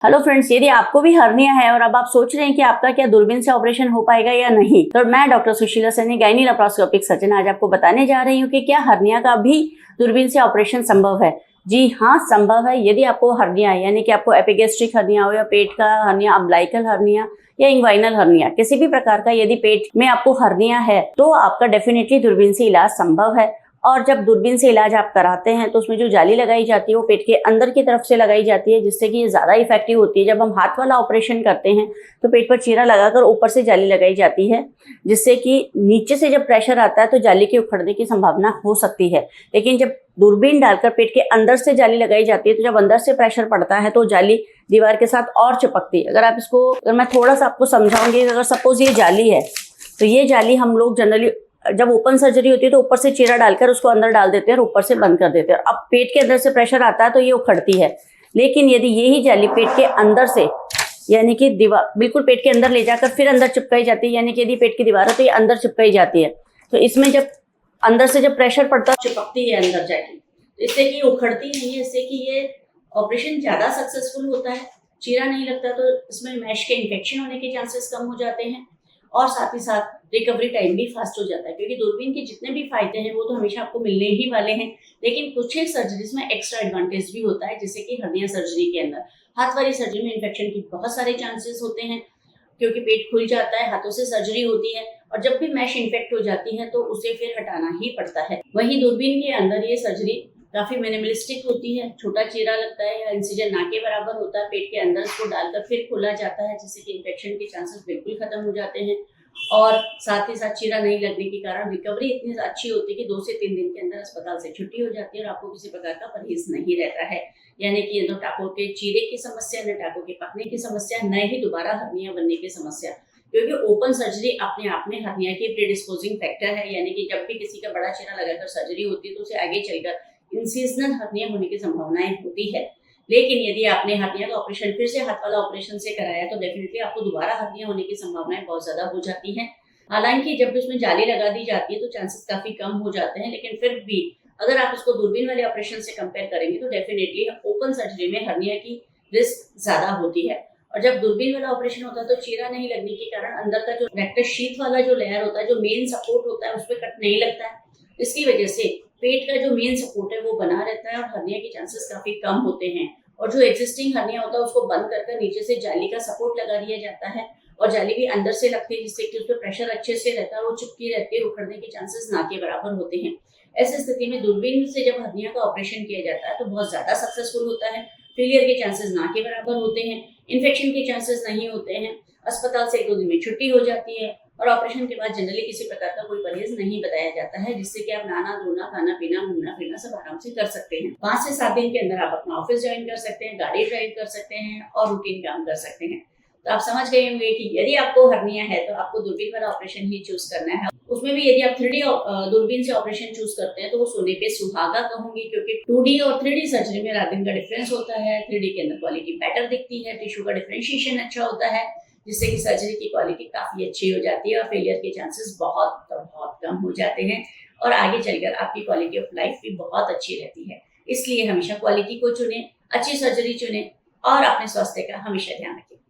Hello friends, यदि आपको भी हर्निया है और अब आप सोच रहे हैं कि आपका क्या दूरबीन से ऑपरेशन हो पाएगा या नहीं, तो मैं doctor Sushila Saini, gynae laparoscopic surgeon, आज आपको बताने जा रही हूँ कि क्या हर्निया का भी दूरबीन से ऑपरेशन संभव है। जी हाँ, संभव है। यदि आपको हर्निया है, यानी कि आपको एपिगैस्ट्रिक हर्निया हो या पेट का हर्निया, अम्बिलिकल हर्निया या इंग्वाइनल हर्निया, किसी भी प्रकार का यदि पेट में आपको हर्निया है तो आपका डेफिनेटली दूरबीन से इलाज संभव है। और जब दूरबीन से इलाज आप कराते हैं तो उसमें जो जाली लगाई जाती है वो पेट के अंदर की तरफ से लगाई जाती है, जिससे कि ये ज़्यादा इफेक्टिव होती है। जब हम हाथ वाला ऑपरेशन करते हैं तो पेट पर चीरा लगाकर ऊपर से जाली लगाई जाती है, जिससे कि नीचे से जब प्रेशर आता है तो जाली के उखड़ने की संभावना हो सकती है। लेकिन जब दूरबीन डालकर पेट के अंदर से जाली लगाई जाती है तो जब अंदर से प्रेशर पड़ता है तो जाली दीवार के साथ और चिपकती है। अगर मैं थोड़ा सा आपको समझाऊंगी, अगर सपोज ये जाली है तो ये जाली हम लोग जनरली जब ओपन सर्जरी होती है तो ऊपर से चीरा डालकर उसको अंदर डाल देते हैं और ऊपर से बंद कर देते हैं। अब पेट के अंदर से प्रेशर आता है तो ये उखड़ती है। लेकिन यदि यही जाली पेट के अंदर से, यानी कि दीवार बिल्कुल पेट के अंदर ले जाकर फिर अंदर चिपकाई जाती है, यानी कि यदि पेट की दीवार है तो ये अंदर चिपकाई जाती है, तो इसमें जब अंदर से जब प्रेशर पड़ता है चिपकती है अंदर जाके, तो इससे कि उखड़ती नहीं है, इससे कि ये ऑपरेशन ज्यादा सक्सेसफुल होता है। चीरा नहीं लगता तो इसमें मैश के इन्फेक्शन होने के चांसेस कम हो जाते हैं और साथ ही साथ रिकवरी टाइम भी फास्ट हो जाता है। क्योंकि दूरबीन के जितने भी फायदे हैं वो तो हमेशा आपको मिलने ही वाले हैं, लेकिन कुछ एक सर्जरीज में एक्स्ट्रा एडवांटेज भी होता है, जैसे कि हर्निया सर्जरी के अंदर हाथ वाली सर्जरी में इन्फेक्शन की बहुत सारे चांसेस होते हैं, क्योंकि पेट खुल जाता है, हाथों से सर्जरी होती है और जब भी मैश इन्फेक्ट हो जाती है तो उसे फिर हटाना ही पड़ता है। वहीं दूरबीन के अंदर ये सर्जरी काफी मिनिमलिस्टिक होती है। छोटा चीरा लगता है या इंसिजन ना के बराबर होता है, पेट के अंदर उसको डालकर फिर खोला जाता है, जिससे कि इन्फेक्शन के चांसेस बिल्कुल खत्म हो जाते हैं। और साथ ही साथ चीरा नहीं लगने के कारण रिकवरी इतनी अच्छी होती है कि 2 से 3 दिन के अंदर अस्पताल से छुट्टी हो जाती है और आपको किसी प्रकार का परहेज नहीं रहता है। यानी कि न टाकों के चीरे की समस्या, न टाकों के पकने की समस्या, न ही दोबारा हर्निया बनने की समस्या। क्योंकि ओपन सर्जरी अपने आप में हर्निया की प्रीडिस्पोजिंग फैक्टर है, यानी कि जब भी किसी का बड़ा चीरा लगाकर सर्जरी होती है तो उसे आगे चलकर इंसिजनल हर्निया होने की संभावनाएं होती है। लेकिन यदि आपने हर्निया का ऑपरेशन फिर से हाथ वाला ऑपरेशन से कराया तो डेफिनेटली आपको दोबारा हर्निया होने की संभावनाएं बहुत ज्यादा हो जाती हैं। हालांकि जब उसमें जाली लगा दी जाती है तो चांसेस काफी कम हो जाते हैं, लेकिन फिर भी अगर आप उसको दूरबीन वाले ऑपरेशन से कंपेयर करेंगे तो डेफिनेटली ओपन सर्जरी में हर्निया की रिस्क ज्यादा होती है। और जब दूरबीन वाला ऑपरेशन होता है तो चीरा नहीं लगने के कारण अंदर का जो रेक्टस शीथ वाला जो लेयर होता है, जो मेन सपोर्ट होता है, उस पर कट नहीं लगता है। इसकी वजह से पेट का जो मेन सपोर्ट है वो बना रहता है और हर्निया के चांसेस काफी कम होते हैं। और जो एग्जिस्टिंग हर्निया होता है उसको बंद कर नीचे से जाली का सपोर्ट लगा दिया जाता है और जाली भी अंदर से लगती है, जिससे कि उस पर प्रेशर अच्छे से रहता है, वो चिपकी रहती है, उखड़ने के चांसेस ना के बराबर होते हैं। ऐसी स्थिति में दूरबीन से जब हर्निया का ऑपरेशन किया जाता है तो बहुत ज्यादा सक्सेसफुल होता है। फेलियर के चांसेस ना के बराबर होते हैं, इन्फेक्शन के चांसेस नहीं होते हैं, अस्पताल से 1-2 दिन में छुट्टी हो जाती है और ऑपरेशन के बाद जनरली किसी प्रकार का कोई परहेज नहीं बताया जाता है, जिससे कि आप नहाना धोना, खाना पीना, घूमना फिरना सब आराम से कर सकते हैं। 5 से 7 दिन के अंदर आप अपना ऑफिस ज्वाइन कर सकते हैं, गाड़ी ड्राइव कर सकते हैं और रूटीन काम कर सकते हैं। तो आप समझ गए होंगे कि यदि आपको हर्निया है तो आपको दूरबीन वाला ऑपरेशन ही चूज करना है। उसमें भी यदि आप 3D दूरबीन से ऑपरेशन चूज करते हैं तो वो सोने पे सुहागा कहूंगी, क्योंकि 2D और 3D सर्जरी में रात दिन का डिफरेंस होता है। 3D के अंदर क्वालिटी बेटर दिखती है, टिश्यू का डिफरेंशिएशन अच्छा होता है, जिससे कि सर्जरी की क्वालिटी काफी अच्छी हो जाती है और फेलियर के चांसेस बहुत बहुत कम हो जाते हैं और आगे चलकर आपकी क्वालिटी ऑफ लाइफ भी बहुत अच्छी रहती है। इसलिए हमेशा क्वालिटी को चुने, अच्छी सर्जरी चुने और अपने स्वास्थ्य का हमेशा ध्यान रखें।